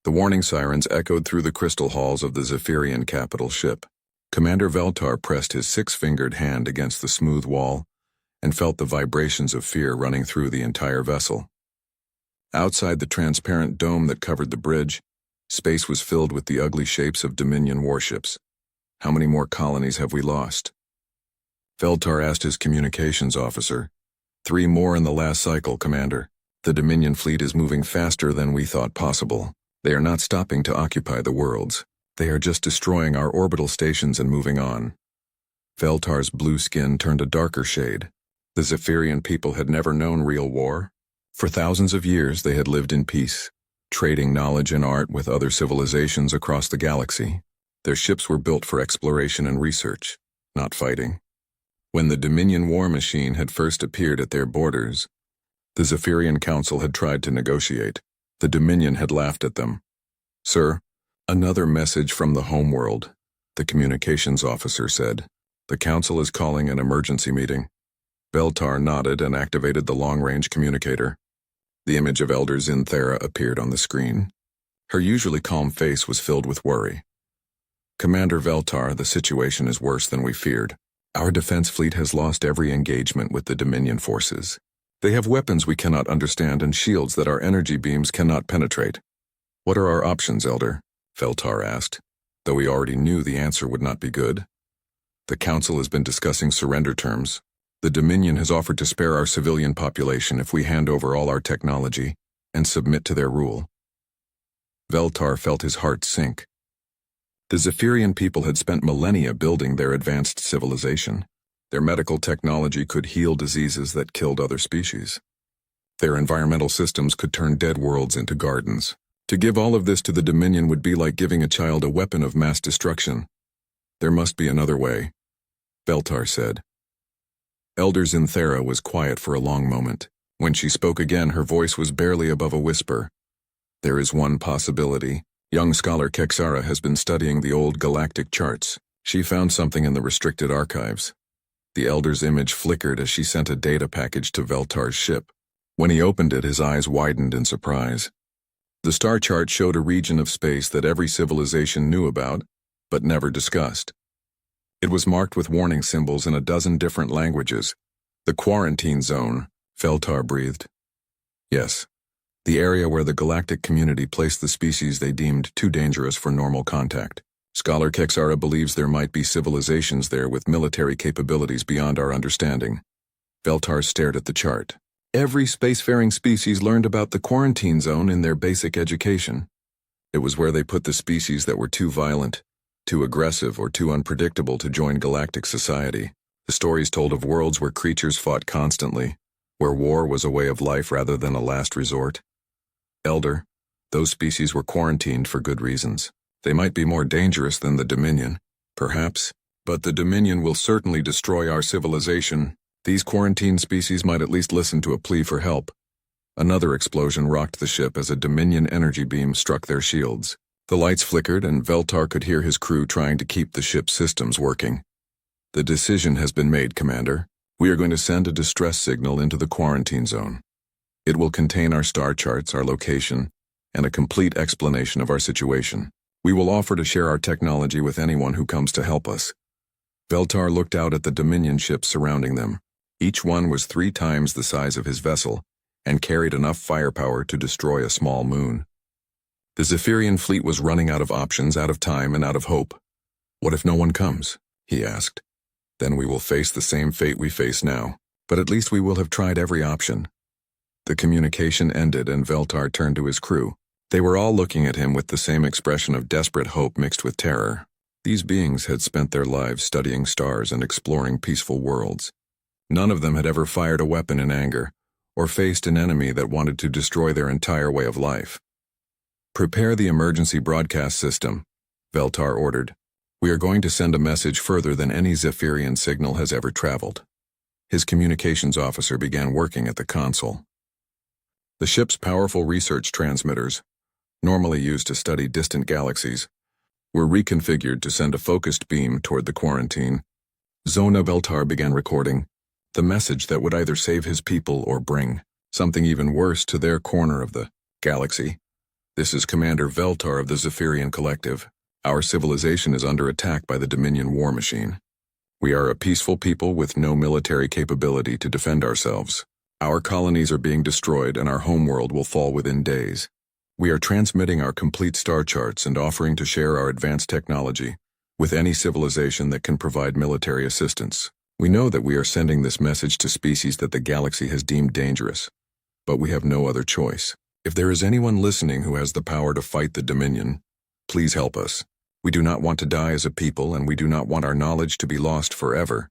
The warning sirens echoed through the crystal halls of the Zephyrian capital ship. Commander Veltar pressed his six-fingered hand against the smooth wall and felt the vibrations of fear running through the entire vessel. Outside the transparent dome that covered the bridge, space was filled with the ugly shapes of Dominion warships. How many more colonies have we lost? Veltar asked his communications officer. 3 more in the last cycle, Commander. The Dominion fleet is moving faster than we thought possible. They are not stopping to occupy the worlds. They are just destroying our orbital stations and moving on. Veltar's blue skin turned a darker shade. The Zephyrian people had never known real war. For thousands of years they had lived in peace, trading knowledge and art with other civilizations across the galaxy. Their ships were built for exploration and research, not fighting. When the Dominion war machine had first appeared at their borders, the Zephyrian Council had tried to negotiate. The Dominion had laughed at them. "Sir, another message from the homeworld," the communications officer said. "The Council is calling an emergency meeting." Veltar nodded and activated the long-range communicator. The image of Elder Zinthera appeared on the screen. Her usually calm face was filled with worry. "Commander Veltar, the situation is worse than we feared. Our defense fleet has lost every engagement with the Dominion forces. They have weapons we cannot understand and shields that our energy beams cannot penetrate." "What are our options, Elder?" Veltar asked, though he already knew the answer would not be good. "The Council has been discussing surrender terms. The Dominion has offered to spare our civilian population if we hand over all our technology and submit to their rule." Veltar felt his heart sink. The Zephyrian people had spent millennia building their advanced civilization. Their medical technology could heal diseases that killed other species. Their environmental systems could turn dead worlds into gardens. To give all of this to the Dominion would be like giving a child a weapon of mass destruction. "There must be another way," Veltar said. Elder Zinthera was quiet for a long moment. When she spoke again, her voice was barely above a whisper. "There is one possibility. Young scholar Kexara has been studying the old galactic charts. She found something in the restricted archives." The Elder's image flickered as she sent a data package to Veltar's ship. When he opened it, his eyes widened in surprise. The star chart showed a region of space that every civilization knew about, but never discussed. It was marked with warning symbols in a dozen different languages. "The quarantine zone," Veltar breathed. "Yes, the area where the galactic community placed the species they deemed too dangerous for normal contact. Scholar Kexara believes there might be civilizations there with military capabilities beyond our understanding." Veltar stared at the chart. Every spacefaring species learned about the quarantine zone in their basic education. It was where they put the species that were too violent, too aggressive, or too unpredictable to join galactic society. The stories told of worlds where creatures fought constantly, where war was a way of life rather than a last resort. "Elder, those species were quarantined for good reasons. They might be more dangerous than the Dominion, perhaps, but the Dominion will certainly destroy our civilization. These quarantined species might at least listen to a plea for help." Another explosion rocked the ship as a Dominion energy beam struck their shields. The lights flickered, and Veltar could hear his crew trying to keep the ship's systems working. "The decision has been made, Commander. We are going to send a distress signal into the quarantine zone. It will contain our star charts, our location, and a complete explanation of our situation. We will offer to share our technology with anyone who comes to help us." Veltar looked out at the Dominion ships surrounding them. Each one was 3 times the size of his vessel and carried enough firepower to destroy a small moon. The Zephyrian fleet was running out of options, out of time, and out of hope. "What if no one comes?" he asked. "Then we will face the same fate we face now, but at least we will have tried every option." The communication ended and Veltar turned to his crew. They were all looking at him with the same expression of desperate hope mixed with terror. These beings had spent their lives studying stars and exploring peaceful worlds. None of them had ever fired a weapon in anger, or faced an enemy that wanted to destroy their entire way of life. "Prepare the emergency broadcast system," Veltar ordered. "We are going to send a message further than any Zephyrian signal has ever traveled." His communications officer began working at the console. The ship's powerful research transmitters, normally used to study distant galaxies, were reconfigured to send a focused beam toward the quarantine. Zona Veltar began recording the message that would either save his people or bring something even worse to their corner of the galaxy. This is Commander Veltar of the Zephyrian Collective. Our civilization is under attack by the Dominion war machine. We are a peaceful people with no military capability to defend ourselves. Our colonies are being destroyed and our homeworld will fall within days. We are transmitting our complete star charts and offering to share our advanced technology with any civilization that can provide military assistance. We know that we are sending this message to species that the galaxy has deemed dangerous, but we have no other choice. If there is anyone listening who has the power to fight the Dominion, please help us. We do not want to die as a people, and we do not want our knowledge to be lost forever.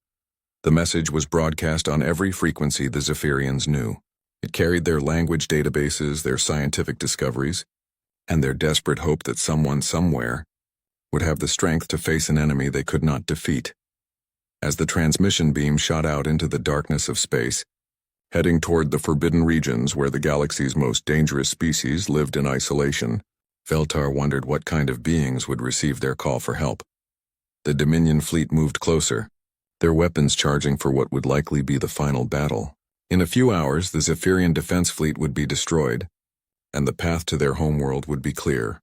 The message was broadcast on every frequency the Zephyrians knew. It carried their language databases, their scientific discoveries, and their desperate hope that someone somewhere would have the strength to face an enemy they could not defeat. As the transmission beam shot out into the darkness of space, heading toward the forbidden regions where the galaxy's most dangerous species lived in isolation, Veltar wondered what kind of beings would receive their call for help. The Dominion fleet moved closer, their weapons charging for what would likely be the final battle. In a few hours, the Zephyrian defense fleet would be destroyed, and the path to their homeworld would be clear.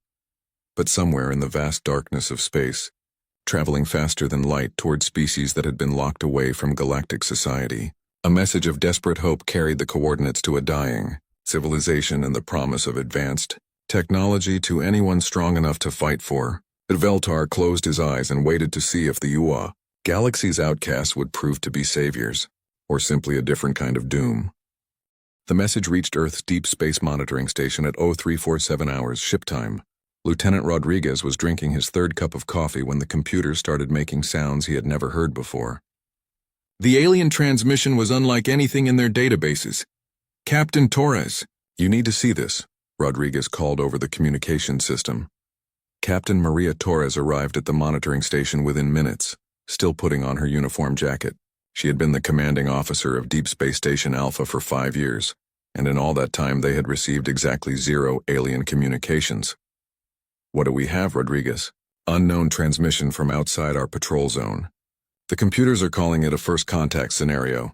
But somewhere in the vast darkness of space, traveling faster than light toward species that had been locked away from galactic society, a message of desperate hope carried the coordinates to a dying civilization and the promise of advanced technology to anyone strong enough to fight for. But Veltar closed his eyes and waited to see if the UA galaxy's outcasts would prove to be saviors, or simply a different kind of doom. The message reached Earth's Deep Space Monitoring Station at 0347 hours ship time. Lieutenant Rodriguez was drinking his third cup of coffee when the computer started making sounds he had never heard before. The alien transmission was unlike anything in their databases. Captain Torres, you need to see this, Rodriguez called over the communication system. Captain Maria Torres arrived at the monitoring station within minutes, still putting on her uniform jacket. She had been the commanding officer of Deep Space Station Alpha for 5 years, and in all that time they had received exactly 0 alien communications. What do we have, Rodriguez? Unknown transmission from outside our patrol zone. The computers are calling it a first contact scenario.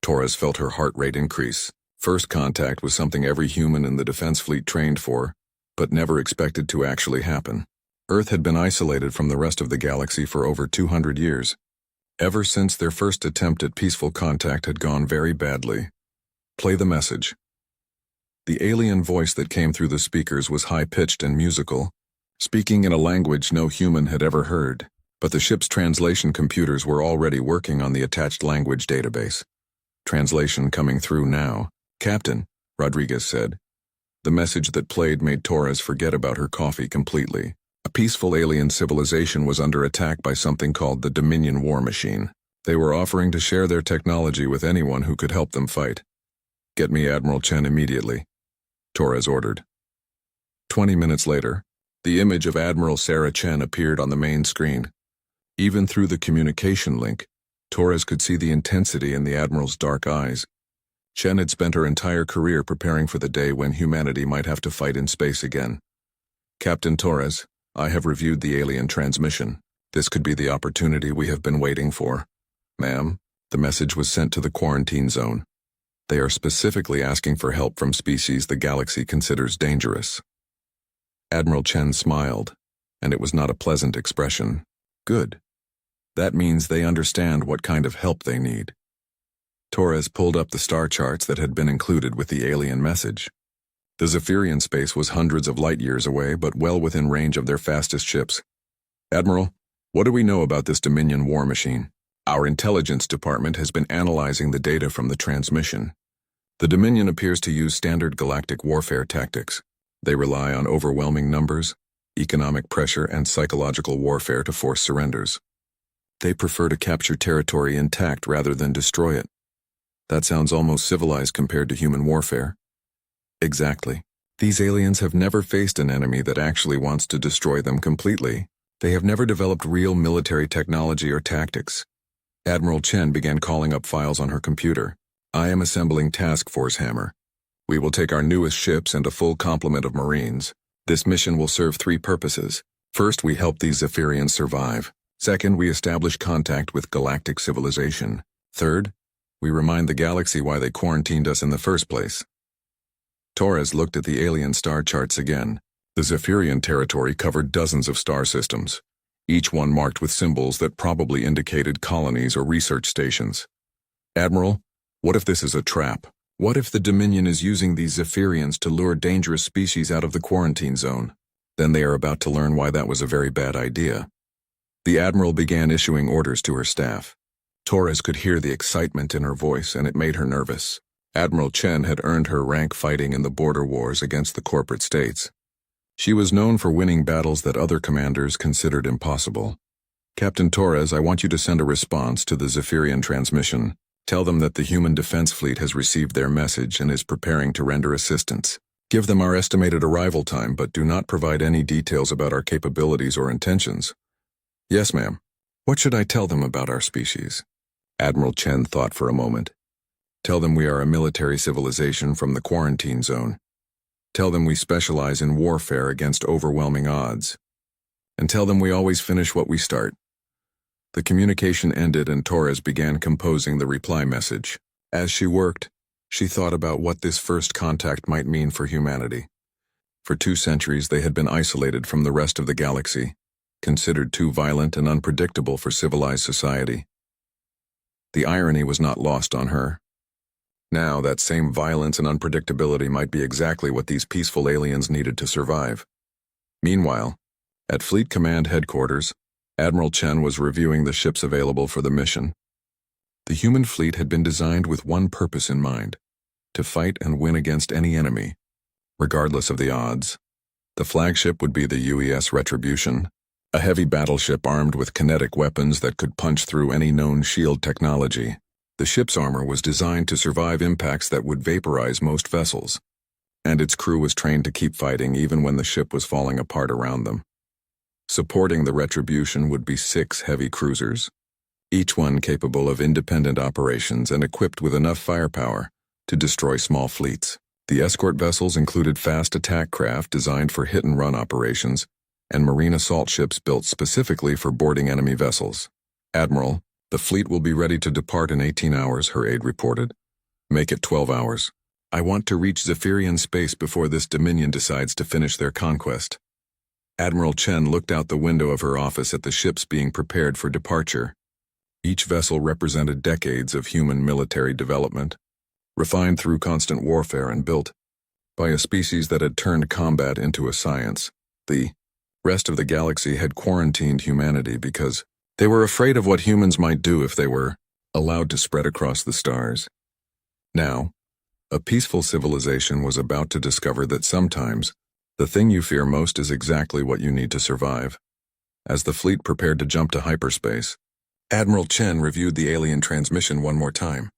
Torres felt her heart rate increase. First contact was something every human in the defense fleet trained for, but never expected to actually happen. Earth had been isolated from the rest of the galaxy for over 200 years. Ever since their first attempt at peaceful contact had gone very badly. Play the message. The alien voice that came through the speakers was high-pitched and musical, speaking in a language no human had ever heard. But the ship's translation computers were already working on the attached language database. Translation coming through now. Captain, Rodriguez said. The message that played made Torres forget about her coffee completely. A peaceful alien civilization was under attack by something called the Dominion war machine. They were offering to share their technology with anyone who could help them fight. Get me Admiral Chen immediately, Torres ordered. 20 minutes later, the image of Admiral Sarah Chen appeared on the main screen. Even through the communication link, Torres could see the intensity in the Admiral's dark eyes. Chen had spent her entire career preparing for the day when humanity might have to fight in space again. Captain Torres, I have reviewed the alien transmission. This could be the opportunity we have been waiting for. Ma'am, the message was sent to the quarantine zone. They are specifically asking for help from species the galaxy considers dangerous. Admiral Chen smiled, and it was not a pleasant expression. Good. That means they understand what kind of help they need. Torres pulled up the star charts that had been included with the alien message. The Zephyrian space was hundreds of light years away, but well within range of their fastest ships. Admiral, what do we know about this Dominion war machine? Our intelligence department has been analyzing the data from the transmission. The Dominion appears to use standard galactic warfare tactics. They rely on overwhelming numbers, economic pressure, and psychological warfare to force surrenders. They prefer to capture territory intact rather than destroy it. That sounds almost civilized compared to human warfare. Exactly. These aliens have never faced an enemy that actually wants to destroy them completely. They have never developed real military technology or tactics. Admiral Chen began calling up files on her computer. I am assembling Task Force Hammer. We will take our newest ships and a full complement of Marines. This mission will serve 3 purposes. First, we help these Zephyrians survive. Second, we establish contact with galactic civilization. Third, we remind the galaxy why they quarantined us in the first place. Torres looked at the alien star charts again. The Zephyrian territory covered dozens of star systems, each one marked with symbols that probably indicated colonies or research stations. Admiral, what if this is a trap? What if the Dominion is using these Zephyrians to lure dangerous species out of the quarantine zone? Then they are about to learn why that was a very bad idea. The Admiral began issuing orders to her staff. Torres could hear the excitement in her voice, and it made her nervous. Admiral Chen had earned her rank fighting in the border wars against the corporate states. She was known for winning battles that other commanders considered impossible. Captain Torres, I want you to send a response to the Zephyrian transmission. Tell them that the Human Defense Fleet has received their message and is preparing to render assistance. Give them our estimated arrival time, but do not provide any details about our capabilities or intentions. Yes, ma'am. What should I tell them about our species? Admiral Chen thought for a moment. Tell them we are a military civilization from the quarantine zone. Tell them we specialize in warfare against overwhelming odds. And tell them we always finish what we start. The communication ended and Torres began composing the reply message. As she worked, she thought about what this first contact might mean for humanity. For 2 centuries they had been isolated from the rest of the galaxy, considered too violent and unpredictable for civilized society. The irony was not lost on her. Now, that same violence and unpredictability might be exactly what these peaceful aliens needed to survive. Meanwhile, at Fleet Command Headquarters, Admiral Chen was reviewing the ships available for the mission. The human fleet had been designed with one purpose in mind: to fight and win against any enemy, regardless of the odds. The flagship would be the UES Retribution, a heavy battleship armed with kinetic weapons that could punch through any known shield technology. The ship's armor was designed to survive impacts that would vaporize most vessels, and its crew was trained to keep fighting even when the ship was falling apart around them. Supporting the Retribution would be 6 heavy cruisers, each one capable of independent operations and equipped with enough firepower to destroy small fleets. The escort vessels included fast attack craft designed for hit-and-run operations and marine assault ships built specifically for boarding enemy vessels. Admiral, the fleet will be ready to depart in 18 hours, her aide reported. Make it 12 hours. I want to reach Zephyrian space before this Dominion decides to finish their conquest. Admiral Chen looked out the window of her office at the ships being prepared for departure. Each vessel represented decades of human military development, refined through constant warfare and built by a species that had turned combat into a science. The rest of the galaxy had quarantined humanity because they were afraid of what humans might do if they were allowed to spread across the stars. Now, a peaceful civilization was about to discover that sometimes the thing you fear most is exactly what you need to survive. As the fleet prepared to jump to hyperspace, Admiral Chen reviewed the alien transmission one more time.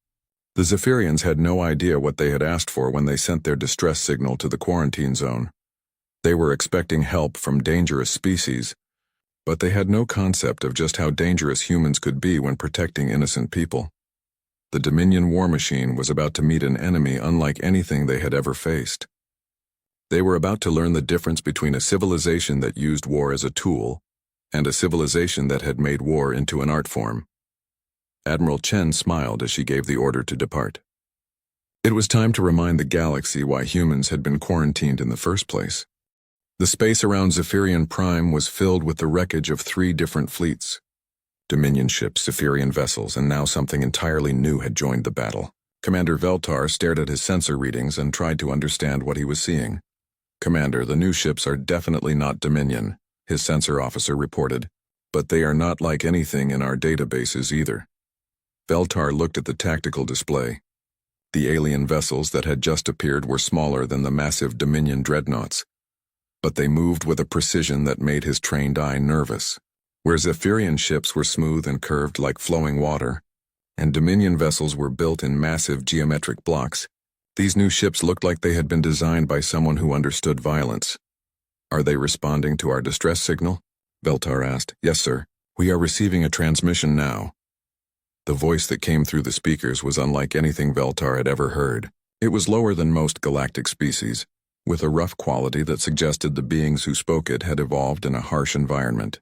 The Zephyrians had no idea what they had asked for when they sent their distress signal to the quarantine zone. They were expecting help from dangerous species, but they had no concept of just how dangerous humans could be when protecting innocent people. The Dominion war machine was about to meet an enemy unlike anything they had ever faced. They were about to learn the difference between a civilization that used war as a tool and a civilization that had made war into an art form. Admiral Chen smiled as she gave the order to depart. It was time to remind the galaxy why humans had been quarantined in the first place. The space around Zephyrian Prime was filled with the wreckage of 3 different fleets. Dominion ships, Zephyrian vessels, and now something entirely new had joined the battle. Commander Veltar stared at his sensor readings and tried to understand what he was seeing. Commander, the new ships are definitely not Dominion, his sensor officer reported, but they are not like anything in our databases either. Veltar looked at the tactical display. The alien vessels that had just appeared were smaller than the massive Dominion dreadnoughts, but they moved with a precision that made his trained eye nervous. Where Zephyrian ships were smooth and curved like flowing water, and Dominion vessels were built in massive geometric blocks, these new ships looked like they had been designed by someone who understood violence. Are they responding to our distress signal? Veltar asked. Yes, sir. We are receiving a transmission now. The voice that came through the speakers was unlike anything Veltar had ever heard. It was lower than most galactic species, with a rough quality that suggested the beings who spoke it had evolved in a harsh environment.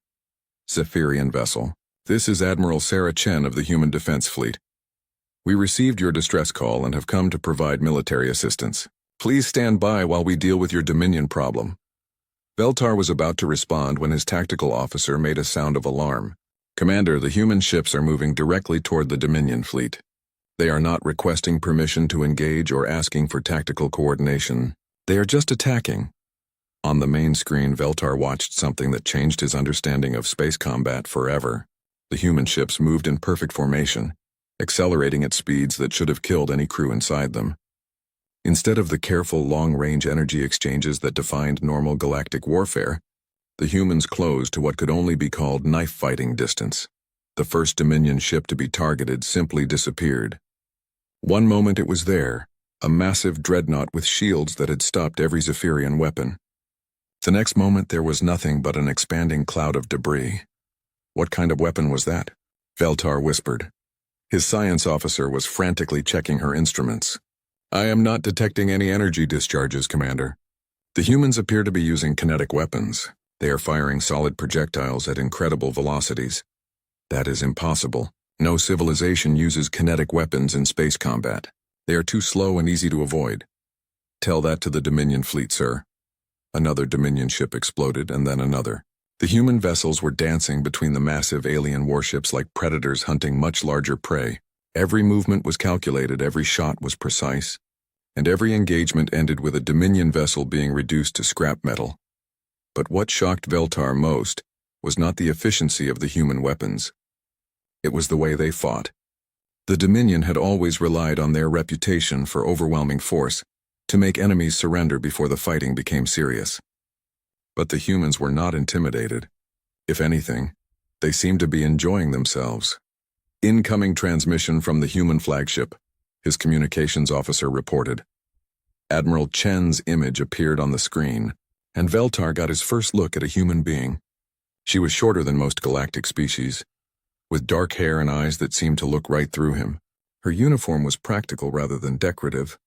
Zephyrian vessel. This is Admiral Sarah Chen of the Human Defense Fleet. We received your distress call and have come to provide military assistance. Please stand by while we deal with your Dominion problem. Veltar was about to respond when his tactical officer made a sound of alarm. "Commander, the human ships are moving directly toward the Dominion fleet. They are not requesting permission to engage or asking for tactical coordination. They are just attacking." On the main screen, Veltar watched something that changed his understanding of space combat forever. The human ships moved in perfect formation, accelerating at speeds that should have killed any crew inside them. Instead of the careful long-range energy exchanges that defined normal galactic warfare, the humans closed to what could only be called knife-fighting distance. The first Dominion ship to be targeted simply disappeared. One moment it was there, a massive dreadnought with shields that had stopped every Zephyrian weapon. The next moment there was nothing but an expanding cloud of debris. "What kind of weapon was that?" Veltar whispered. His science officer was frantically checking her instruments. "I am not detecting any energy discharges, Commander. The humans appear to be using kinetic weapons. They are firing solid projectiles at incredible velocities." "That is impossible. No civilization uses kinetic weapons in space combat. They are too slow and easy to avoid." "Tell that to the Dominion fleet, sir." Another Dominion ship exploded, and then another. The human vessels were dancing between the massive alien warships like predators hunting much larger prey. Every movement was calculated, every shot was precise, and every engagement ended with a Dominion vessel being reduced to scrap metal. But what shocked Veltar most was not the efficiency of the human weapons. It was the way they fought. The Dominion had always relied on their reputation for overwhelming force to make enemies surrender before the fighting became serious. But the humans were not intimidated. If anything, they seemed to be enjoying themselves. "Incoming transmission from the human flagship," his communications officer reported. Admiral Chen's image appeared on the screen, and Veltar got his first look at a human being. She was shorter than most galactic species, with dark hair and eyes that seemed to look right through him. Her uniform was practical rather than decorative,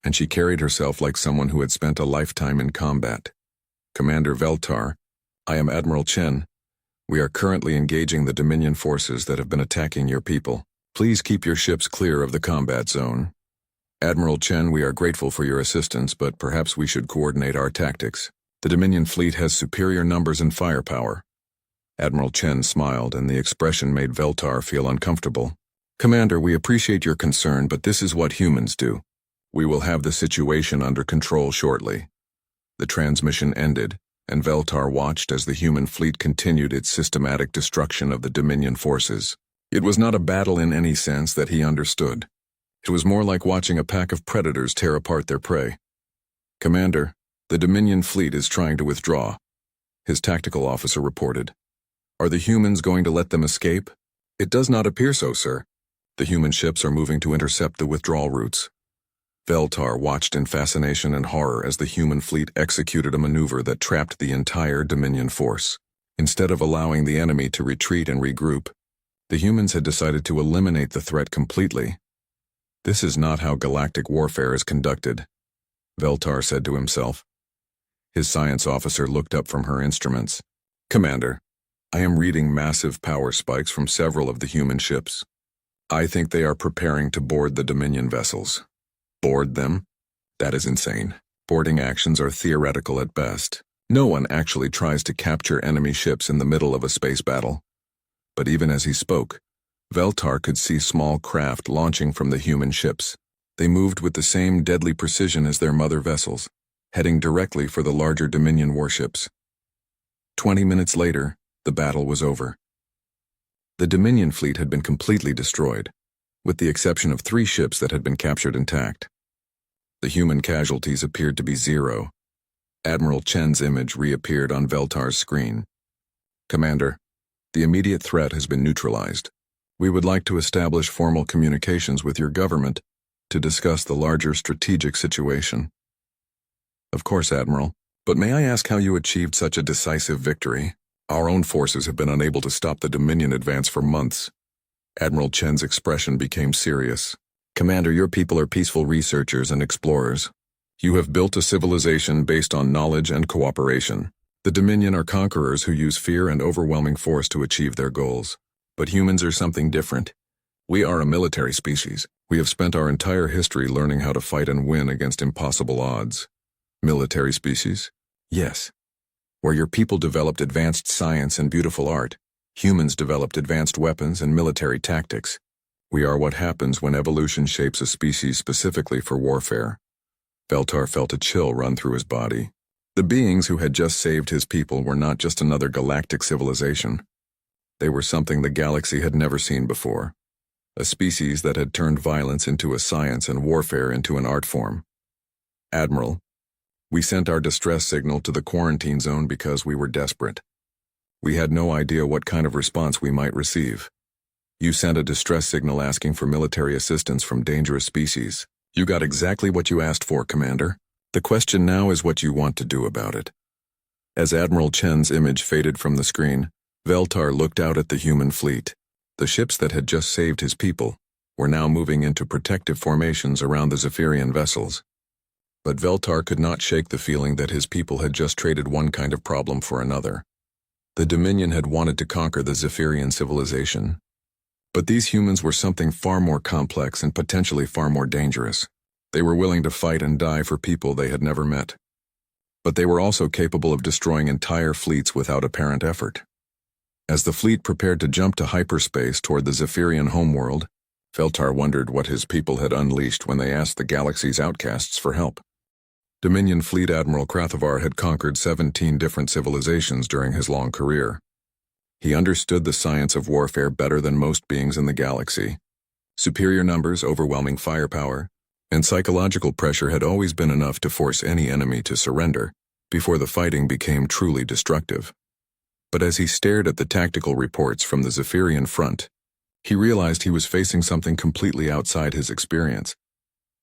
and she carried herself like someone who had spent a lifetime in combat. "Commander Veltar, I am Admiral Chen. We are currently engaging the Dominion forces that have been attacking your people. Please keep your ships clear of the combat zone." "Admiral Chen, we are grateful for your assistance, but perhaps we should coordinate our tactics. The Dominion fleet has superior numbers and firepower." Admiral Chen smiled, and the expression made Veltar feel uncomfortable. "Commander, we appreciate your concern, but this is what humans do. We will have the situation under control shortly." The transmission ended, and Veltar watched as the human fleet continued its systematic destruction of the Dominion forces. It was not a battle in any sense that he understood. It was more like watching a pack of predators tear apart their prey. "Commander, the Dominion fleet is trying to withdraw," his tactical officer reported. "Are the humans going to let them escape?" "It does not appear so, sir. The human ships are moving to intercept the withdrawal routes." Veltar watched in fascination and horror as the human fleet executed a maneuver that trapped the entire Dominion force. Instead of allowing the enemy to retreat and regroup, the humans had decided to eliminate the threat completely. "This is not how galactic warfare is conducted," Veltar said to himself. His science officer looked up from her instruments. "Commander, I am reading massive power spikes from several of the human ships. I think they are preparing to board the Dominion vessels." "Board them? That is insane. Boarding actions are theoretical at best. No one actually tries to capture enemy ships in the middle of a space battle." But even as he spoke, Veltar could see small craft launching from the human ships. They moved with the same deadly precision as their mother vessels, heading directly for the larger Dominion warships. 20 minutes later, the battle was over. The Dominion fleet had been completely destroyed, with the exception of 3 ships that had been captured intact. The human casualties appeared to be 0. Admiral Chen's image reappeared on Veltar's screen. "Commander, the immediate threat has been neutralized. We would like to establish formal communications with your government to discuss the larger strategic situation." "Of course, Admiral, but may I ask how you achieved such a decisive victory? Our own forces have been unable to stop the Dominion advance for months." Admiral Chen's expression became serious. "Commander, your people are peaceful researchers and explorers. You have built a civilization based on knowledge and cooperation. The Dominion are conquerors who use fear and overwhelming force to achieve their goals. But humans are something different. We are a military species. We have spent our entire history learning how to fight and win against impossible odds." "Military species?" "Yes. Where your people developed advanced science and beautiful art, humans developed advanced weapons and military tactics. We are what happens when evolution shapes a species specifically for warfare. Veltar felt a chill run through his body. The beings who had just saved his people were not just another galactic civilization. They were something the galaxy had never seen before. A species that had turned violence into a science and warfare into an art form. Admiral, we sent our distress signal to the quarantine zone because we were desperate. We had no idea what kind of response we might receive. You sent a distress signal asking for military assistance from dangerous species. You got exactly what you asked for, Commander. The question now is what you want to do about it. As Admiral Chen's image faded from the screen, Veltar looked out at the human fleet. The ships that had just saved his people were now moving into protective formations around the Zephyrian vessels. But Veltar could not shake the feeling that his people had just traded one kind of problem for another. The Dominion had wanted to conquer the Zephyrian civilization. But these humans were something far more complex and potentially far more dangerous. They were willing to fight and die for people they had never met. But they were also capable of destroying entire fleets without apparent effort. As the fleet prepared to jump to hyperspace toward the Zephyrian homeworld, Veltar wondered what his people had unleashed when they asked the galaxy's outcasts for help. Dominion Fleet Admiral Krathavar had conquered 17 different civilizations during his long career. He understood the science of warfare better than most beings in the galaxy. Superior numbers, overwhelming firepower, and psychological pressure had always been enough to force any enemy to surrender before the fighting became truly destructive. But as he stared at the tactical reports from the Zephyrian front, he realized he was facing something completely outside his experience.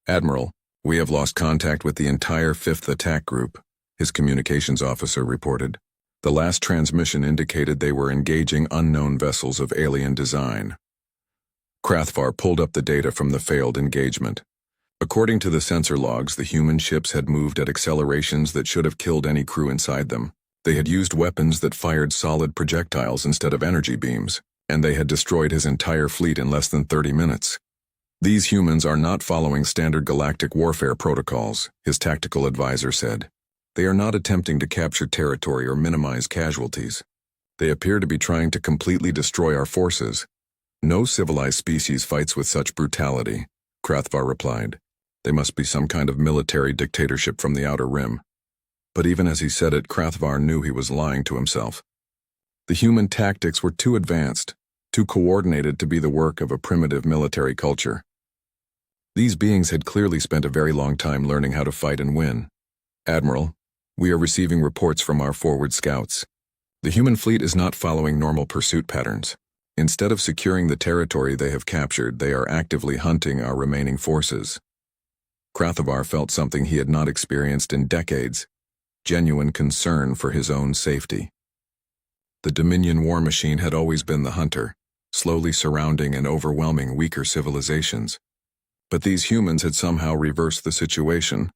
Admiral, we have lost contact with the entire 5th Attack Group, his communications officer reported. The last transmission indicated they were engaging unknown vessels of alien design. Krathavar pulled up the data from the failed engagement. According to the sensor logs, the human ships had moved at accelerations that should have killed any crew inside them. They had used weapons that fired solid projectiles instead of energy beams, and they had destroyed his entire fleet in less than 30 minutes. These humans are not following standard galactic warfare protocols, his tactical advisor said. They are not attempting to capture territory or minimize casualties. They appear to be trying to completely destroy our forces. No civilized species fights with such brutality, Krathavar replied. They must be some kind of military dictatorship from the Outer Rim. But even as he said it, Krathavar knew he was lying to himself. The human tactics were too advanced, too coordinated to be the work of a primitive military culture. These beings had clearly spent a very long time learning how to fight and win. Admiral, we are receiving reports from our forward scouts. The human fleet is not following normal pursuit patterns. Instead of securing the territory they have captured, they are actively hunting our remaining forces. Krathavar felt something he had not experienced in decades, genuine concern for his own safety. The Dominion war machine had always been the hunter, slowly surrounding and overwhelming weaker civilizations. But these humans had somehow reversed the situation.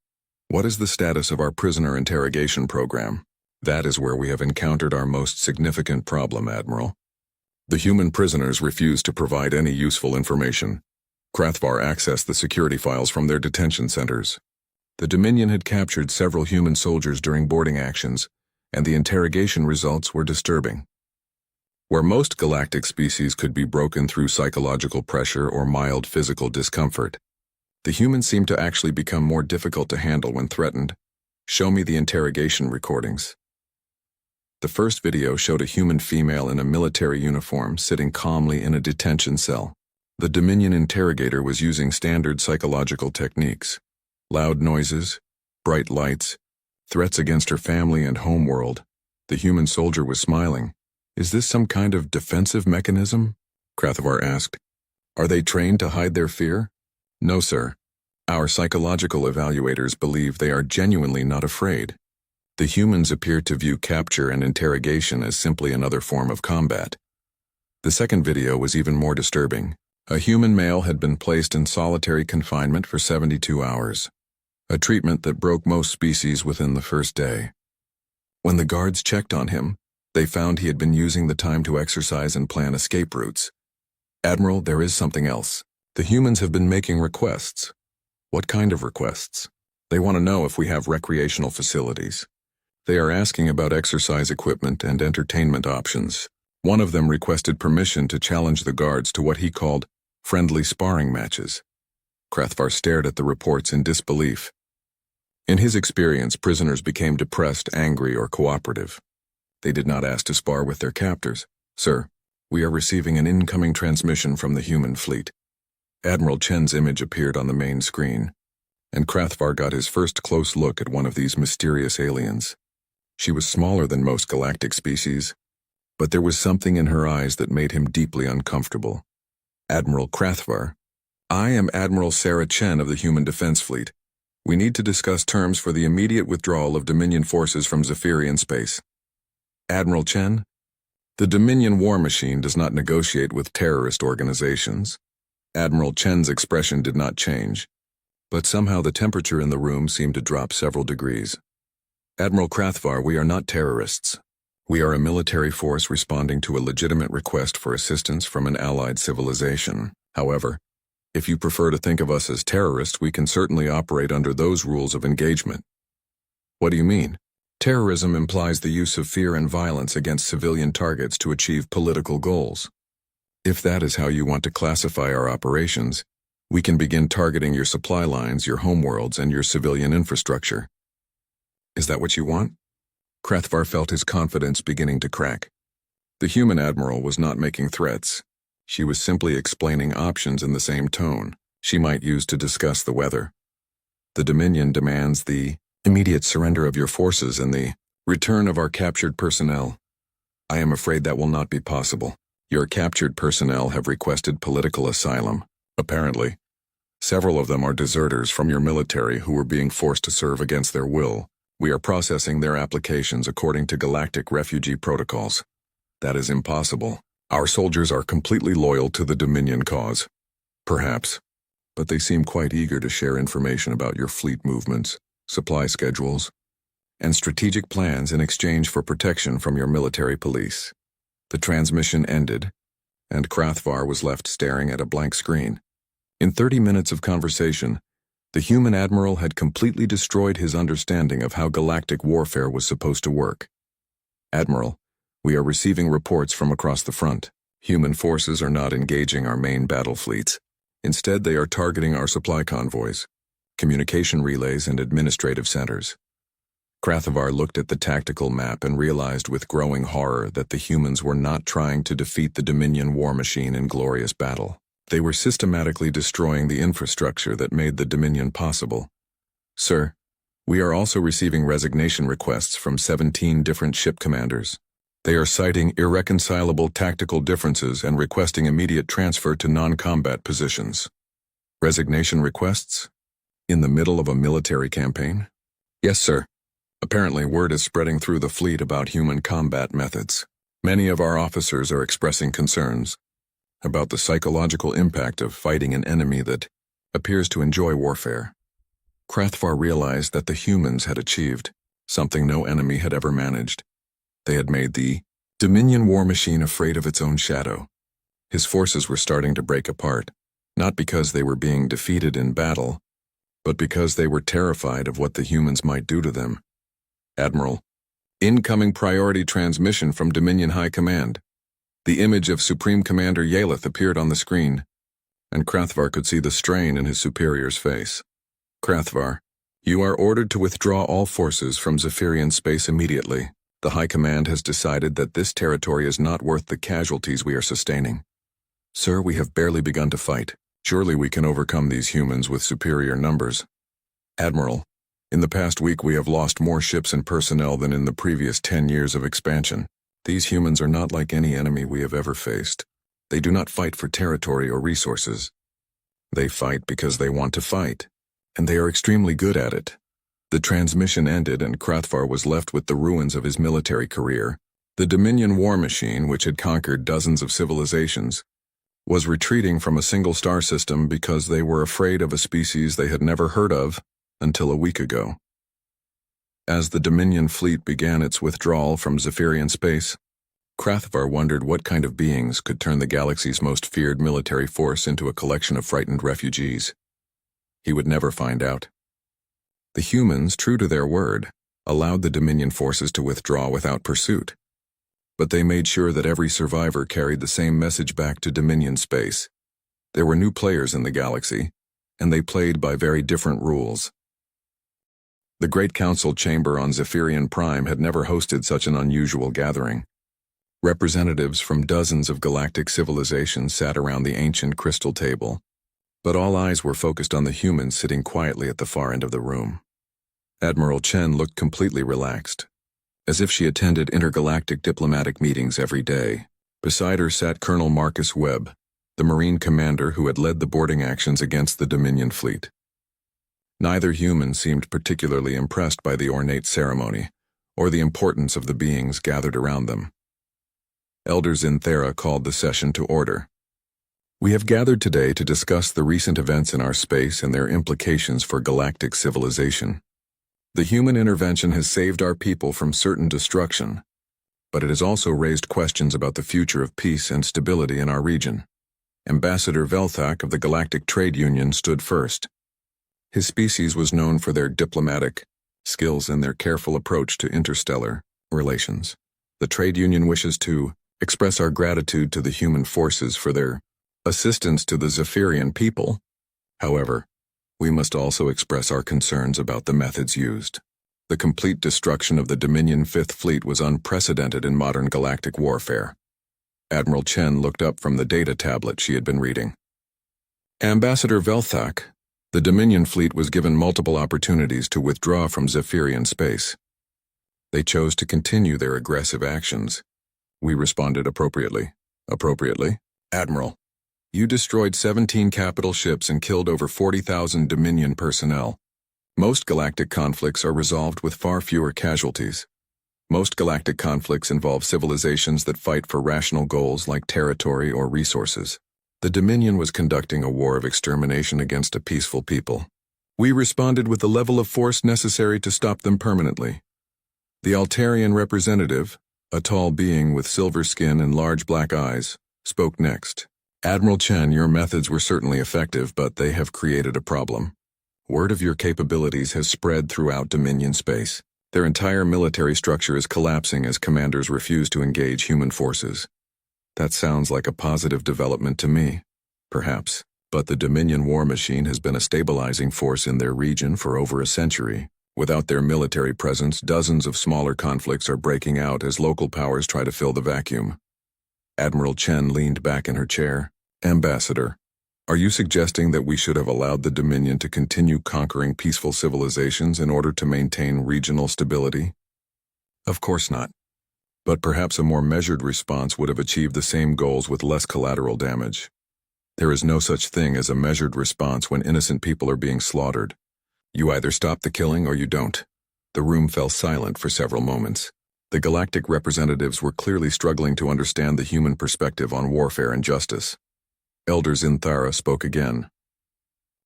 What is the status of our prisoner interrogation program? That is where we have encountered our most significant problem, Admiral. The human prisoners refuse to provide any useful information. Krathavar accessed the security files from their detention centers. The Dominion had captured several human soldiers during boarding actions, and the interrogation results were disturbing. Where most galactic species could be broken through psychological pressure or mild physical discomfort, the humans seemed to actually become more difficult to handle when threatened. Show me the interrogation recordings. The first video showed a human female in a military uniform sitting calmly in a detention cell. The Dominion interrogator was using standard psychological techniques. Loud noises, bright lights, threats against her family and homeworld. The human soldier was smiling. Is this some kind of defensive mechanism? Krathavar asked. Are they trained to hide their fear? No, sir. Our psychological evaluators believe they are genuinely not afraid. The humans appear to view capture and interrogation as simply another form of combat. The second video was even more disturbing. A human male had been placed in solitary confinement for 72 hours, a treatment that broke most species within the first day. When the guards checked on him, they found he had been using the time to exercise and plan escape routes. Admiral, there is something else. The humans have been making requests. What kind of requests? They want to know if we have recreational facilities. They are asking about exercise equipment and entertainment options. One of them requested permission to challenge the guards to what he called friendly sparring matches. Krathvar stared at the reports in disbelief. In his experience, prisoners became depressed, angry, or cooperative. They did not ask to spar with their captors. "Sir, we are receiving an incoming transmission from the human fleet." Admiral Chen's image appeared on the main screen, and Krathvar got his first close look at one of these mysterious aliens. She was smaller than most galactic species, but there was something in her eyes that made him deeply uncomfortable. "Admiral Krathvar, I am Admiral Sarah Chen of the Human Defense Fleet. We need to discuss terms for the immediate withdrawal of Dominion forces from Zephyrian space." "Admiral Chen, the Dominion war machine does not negotiate with terrorist organizations." Admiral Chen's expression did not change, but somehow the temperature in the room seemed to drop several degrees. "Admiral Krathvar, we are not terrorists. We are a military force responding to a legitimate request for assistance from an allied civilization. However, if you prefer to think of us as terrorists, we can certainly operate under those rules of engagement." "What do you mean?" "Terrorism implies the use of fear and violence against civilian targets to achieve political goals. If that is how you want to classify our operations, we can begin targeting your supply lines, your homeworlds, and your civilian infrastructure." "Is that what you want?" Krathvar felt his confidence beginning to crack. The human admiral was not making threats. She was simply explaining options in the same tone she might use to discuss the weather. "The Dominion demands the immediate surrender of your forces and the return of our captured personnel. I am afraid that will not be possible. Your captured personnel have requested political asylum. Apparently, several of them are deserters from your military who were being forced to serve against their will. We are processing their applications according to Galactic refugee protocols. That is impossible. Our soldiers are completely loyal to the Dominion cause." "Perhaps, but they seem quite eager to share information about your fleet movements, supply schedules, and strategic plans in exchange for protection from your military police." The transmission ended, and Krathvar was left staring at a blank screen. In 30 minutes of conversation, the human admiral had completely destroyed his understanding of how galactic warfare was supposed to work. "Admiral, we are receiving reports from across the front. Human forces are not engaging our main battle fleets. Instead, they are targeting our supply convoys, communication relays, and administrative centers." Krathvar looked at the tactical map and realized with growing horror that the humans were not trying to defeat the Dominion war machine in glorious battle. They were systematically destroying the infrastructure that made the Dominion possible. "Sir, we are also receiving resignation requests from 17 different ship commanders. They are citing irreconcilable tactical differences and requesting immediate transfer to non-combat positions." "Resignation requests? In the middle of a military campaign?" "Yes, sir. Apparently, word is spreading through the fleet about human combat methods. Many of our officers are expressing concerns about the psychological impact of fighting an enemy that appears to enjoy warfare." Krathvar realized that the humans had achieved something no enemy had ever managed. They had made the Dominion war machine afraid of its own shadow. His forces were starting to break apart, not because they were being defeated in battle, but because they were terrified of what the humans might do to them. "Admiral, incoming priority transmission from Dominion High Command." The image of Supreme Commander Yalith appeared on the screen, and Krathvar could see the strain in his superior's face. "Krathvar, you are ordered to withdraw all forces from Zephyrian space immediately. The High Command has decided that this territory is not worth the casualties we are sustaining." "Sir, we have barely begun to fight. Surely we can overcome these humans with superior numbers." "Admiral, in the past week we have lost more ships and personnel than in the previous 10 years of expansion. These humans are not like any enemy we have ever faced. They do not fight for territory or resources. They fight because they want to fight, and they are extremely good at it." The transmission ended and Krathvar was left with the ruins of his military career. The Dominion war machine, which had conquered dozens of civilizations, was retreating from a single star system because they were afraid of a species they had never heard of until a week ago. As the Dominion fleet began its withdrawal from Zephyrian space, Krathvar wondered what kind of beings could turn the galaxy's most feared military force into a collection of frightened refugees. He would never find out. The humans, true to their word, allowed the Dominion forces to withdraw without pursuit. But they made sure that every survivor carried the same message back to Dominion space. There were new players in the galaxy, and they played by very different rules. The Great Council chamber on Zephyrian Prime had never hosted such an unusual gathering. Representatives from dozens of galactic civilizations sat around the ancient crystal table, but all eyes were focused on the humans sitting quietly at the far end of the room. Admiral Chen looked completely relaxed, as if she attended intergalactic diplomatic meetings every day. Beside her sat Colonel Marcus Webb, the Marine commander who had led the boarding actions against the Dominion fleet. Neither human seemed particularly impressed by the ornate ceremony, or the importance of the beings gathered around them. Elder Zinthera called the session to order. We have gathered today to discuss the recent events in our space and their implications for galactic civilization. The human intervention has saved our people from certain destruction, but it has also raised questions about the future of peace and stability in our region. Ambassador Velthak of the Galactic Trade Union stood first. His species was known for their diplomatic skills and their careful approach to interstellar relations. The trade union wishes to express our gratitude to the human forces for their assistance to the Zephyrian people. However, we must also express our concerns about the methods used. The complete destruction of the Dominion Fifth Fleet was unprecedented in modern galactic warfare. Admiral Chen looked up from the data tablet she had been reading. Ambassador Velthak, the Dominion fleet was given multiple opportunities to withdraw from Zephyrian space. They chose to continue their aggressive actions. We responded appropriately. Appropriately? Admiral, you destroyed 17 capital ships and killed over 40,000 Dominion personnel. Most galactic conflicts are resolved with far fewer casualties. Most galactic conflicts involve civilizations that fight for rational goals like territory or resources. The Dominion was conducting a war of extermination against a peaceful people. We responded with the level of force necessary to stop them permanently. The Altarian representative, a tall being with silver skin and large black eyes, spoke next. Admiral Chen, your methods were certainly effective, but they have created a problem. Word of your capabilities has spread throughout Dominion space. Their entire military structure is collapsing as commanders refuse to engage human forces. That sounds like a positive development to me. Perhaps, but the Dominion war machine has been a stabilizing force in their region for over a century. Without their military presence, dozens of smaller conflicts are breaking out as local powers try to fill the vacuum. Admiral Chen leaned back in her chair. Ambassador, are you suggesting that we should have allowed the Dominion to continue conquering peaceful civilizations in order to maintain regional stability? Of course not. But perhaps a more measured response would have achieved the same goals with less collateral damage. There is no such thing as a measured response when innocent people are being slaughtered. You either stop the killing or you don't. The room fell silent for several moments. The galactic representatives were clearly struggling to understand the human perspective on warfare and justice. Elder Zinthara spoke again.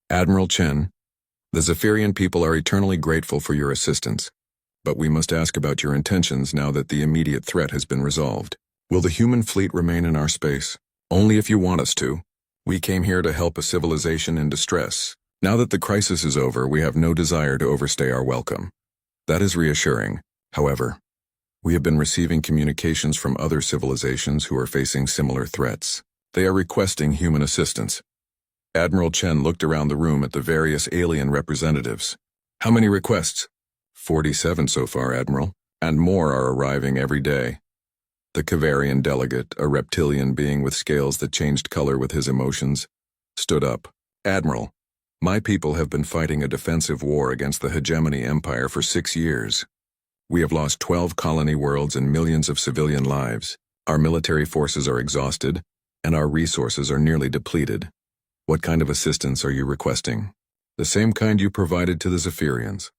Admiral Chen, the Zephyrian people are eternally grateful for your assistance, but we must ask about your intentions now that the immediate threat has been resolved. Will the human fleet remain in our space? Only if you want us to. We came here to help a civilization in distress. Now that the crisis is over, we have no desire to overstay our welcome. That is reassuring. However, we have been receiving communications from other civilizations who are facing similar threats. They are requesting human assistance. Admiral Chen looked around the room at the various alien representatives. How many requests? 47 so far, Admiral, and more are arriving every day. The Kavarian delegate, a reptilian being with scales that changed color with his emotions, stood up. Admiral, my people have been fighting a defensive war against the Hegemony Empire for 6 years. We have lost 12 colony worlds and millions of civilian lives. Our military forces are exhausted, and our resources are nearly depleted. What kind of assistance are you requesting? The same kind you provided to the Zephyrians.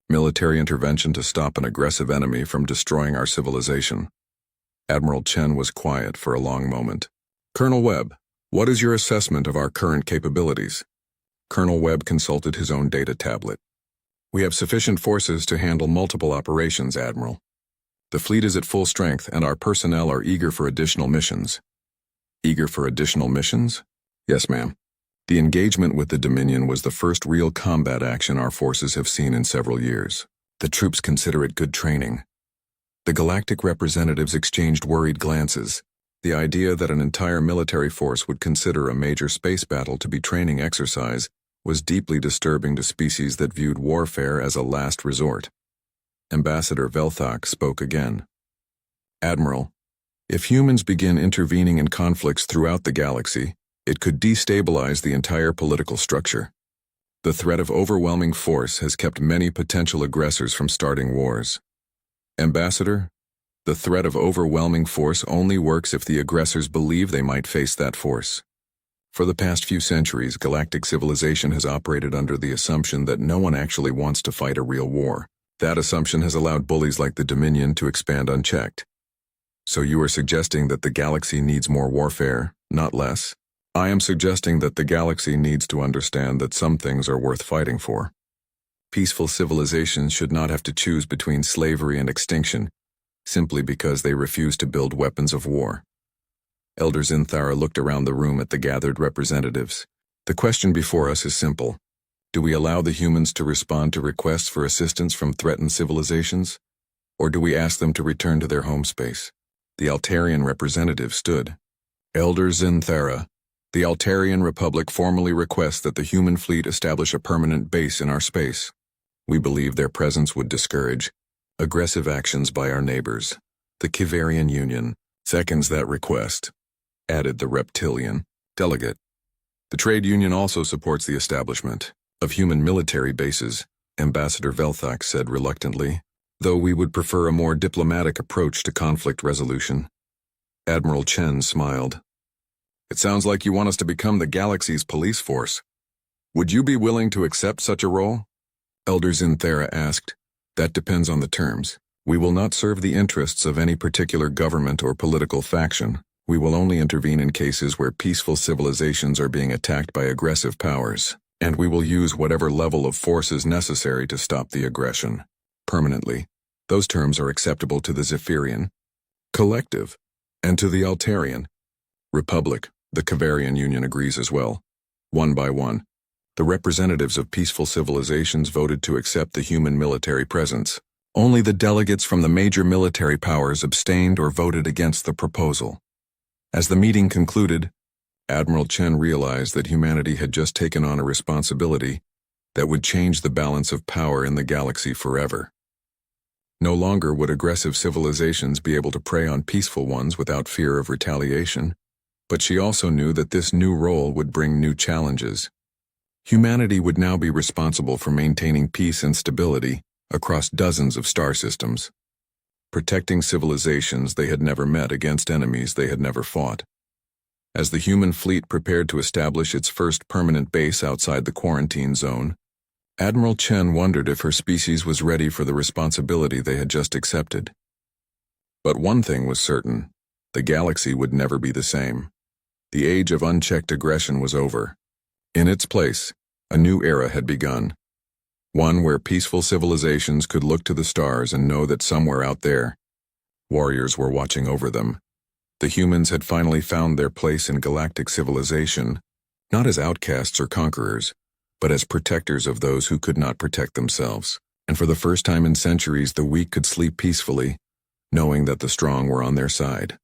Military intervention to stop an aggressive enemy from destroying our civilization. Admiral Chen was quiet for a long moment. Colonel Webb, what is your assessment of our current capabilities? Colonel Webb consulted his own data tablet. We have sufficient forces to handle multiple operations, Admiral. The fleet is at full strength and our personnel are eager for additional missions. Eager for additional missions? Yes, ma'am. The engagement with the Dominion was the first real combat action our forces have seen in several years. The troops consider it good training. The Galactic representatives exchanged worried glances. The idea that an entire military force would consider a major space battle to be training exercise was deeply disturbing to species that viewed warfare as a last resort. Ambassador Velthak spoke again. Admiral, if humans begin intervening in conflicts throughout the galaxy, it could destabilize the entire political structure. The threat of overwhelming force has kept many potential aggressors from starting wars. Ambassador, the threat of overwhelming force only works if the aggressors believe they might face that force. For the past few centuries, galactic civilization has operated under the assumption that no one actually wants to fight a real war. That assumption has allowed bullies like the Dominion to expand unchecked. So you are suggesting that the galaxy needs more warfare, not less? I am suggesting that the galaxy needs to understand that some things are worth fighting for. Peaceful civilizations should not have to choose between slavery and extinction, simply because they refuse to build weapons of war. Elder Zinthara looked around the room at the gathered representatives. The question before us is simple. Do we allow the humans to respond to requests for assistance from threatened civilizations? Or do we ask them to return to their home space? The Altarian representative stood. Elder Zinthara, the Altarian Republic formally requests that the human fleet establish a permanent base in our space. We believe their presence would discourage aggressive actions by our neighbors. The Kivarian Union seconds that request, added the reptilian delegate. The trade union also supports the establishment of human military bases, Ambassador Velthak said reluctantly, though we would prefer a more diplomatic approach to conflict resolution. Admiral Chen smiled. It sounds like you want us to become the galaxy's police force. Would you be willing to accept such a role? Elder Zinthara asked. That depends on the terms. We will not serve the interests of any particular government or political faction. We will only intervene in cases where peaceful civilizations are being attacked by aggressive powers, and we will use whatever level of force is necessary to stop the aggression. Permanently. Those terms are acceptable to the Zephyrian Collective, and to the Altarian Republic. The Kivarian Union agrees as well. One by one, the representatives of peaceful civilizations voted to accept the human military presence. Only the delegates from the major military powers abstained or voted against the proposal. As the meeting concluded, Admiral Chen realized that humanity had just taken on a responsibility that would change the balance of power in the galaxy forever. No longer would aggressive civilizations be able to prey on peaceful ones without fear of retaliation, but she also knew that this new role would bring new challenges. Humanity would now be responsible for maintaining peace and stability across dozens of star systems, protecting civilizations they had never met against enemies they had never fought. As the human fleet prepared to establish its first permanent base outside the quarantine zone, Admiral Chen wondered if her species was ready for the responsibility they had just accepted. But one thing was certain: the galaxy would never be the same. The age of unchecked aggression was over. In its place, a new era had begun. One where peaceful civilizations could look to the stars and know that somewhere out there, warriors were watching over them. The humans had finally found their place in galactic civilization, not as outcasts or conquerors, but as protectors of those who could not protect themselves. And for the first time in centuries, the weak could sleep peacefully, knowing that the strong were on their side.